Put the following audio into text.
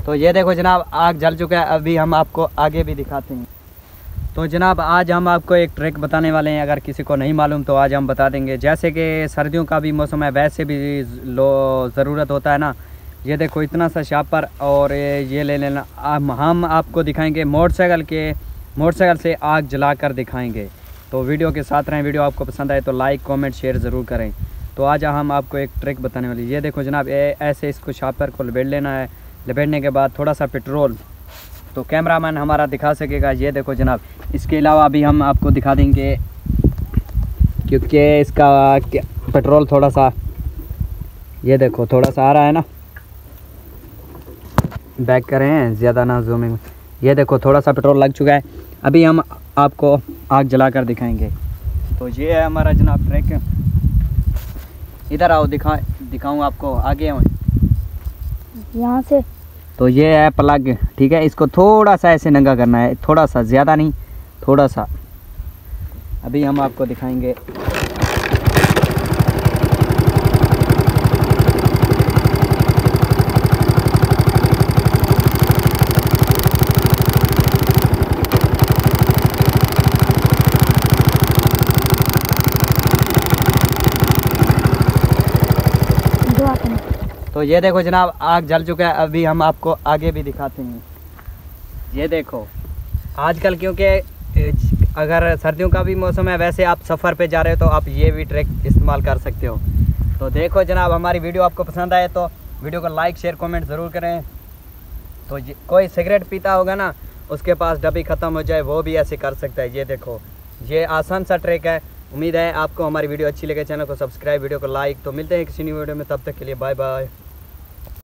तो ये देखो जनाब आग जल चुका है, अभी हम आपको आगे भी दिखाते हैं। तो जनाब आज हम आपको एक ट्रिक बताने वाले हैं, अगर किसी को नहीं मालूम तो आज हम बता देंगे। जैसे कि सर्दियों का भी मौसम है, वैसे भी ज़रूरत होता है ना। ये देखो इतना सा शापर और ये ले लेना। हम आपको दिखाएंगे मोटरसाइकिल से आग जलाकर दिखाएंगे। तो वीडियो के साथ रहें। वीडियो आपको पसंद आए तो लाइक कमेंट शेयर ज़रूर करें। तो आज हम आपको एक ट्रिक बताने वाली। ये देखो जनाब ऐसे इसको शापर को लपेट लेना है। लपेटने के बाद थोड़ा सा पेट्रोल, तो कैमरामैन हमारा दिखा सकेगा। ये देखो जनाब, इसके अलावा भी हम आपको दिखा देंगे क्योंकि इसका पेट्रोल थोड़ा सा, ये देखो थोड़ा सा आ रहा है ना, बैक करें ज़्यादा ना जूमिंग। ये देखो थोड़ा सा पेट्रोल लग चुका है। अभी हम आपको आग जलाकर दिखाएंगे। तो ये है हमारा जनाब ट्रिक। इधर आओ दिखाऊँ आपको, आगे आओ यहाँ से। तो ये है प्लग, ठीक है। इसको थोड़ा सा ऐसे नंगा करना है, थोड़ा सा, ज़्यादा नहीं, थोड़ा सा। अभी हम आपको दिखाएंगे। तो ये देखो जनाब आग जल चुका है, अभी हम आपको आगे भी दिखाते हैं। ये देखो आजकल क्योंकि अगर सर्दियों का भी मौसम है, वैसे आप सफ़र पे जा रहे हो तो आप ये भी ट्रिक इस्तेमाल कर सकते हो। तो देखो जनाब हमारी वीडियो आपको पसंद आए तो वीडियो को लाइक शेयर कमेंट ज़रूर करें। तो कोई सिगरेट पीता होगा ना, उसके पास डब्बी ख़त्म हो जाए, वो भी ऐसे कर सकता है। ये देखो ये आसान सा ट्रिक है। उम्मीद है आपको हमारी वीडियो अच्छी लगे। चैनल को सब्सक्राइब, वीडियो को लाइक। तो मिलते हैं किसी न्यू वीडियो में, तब तक के लिए बाय बाय।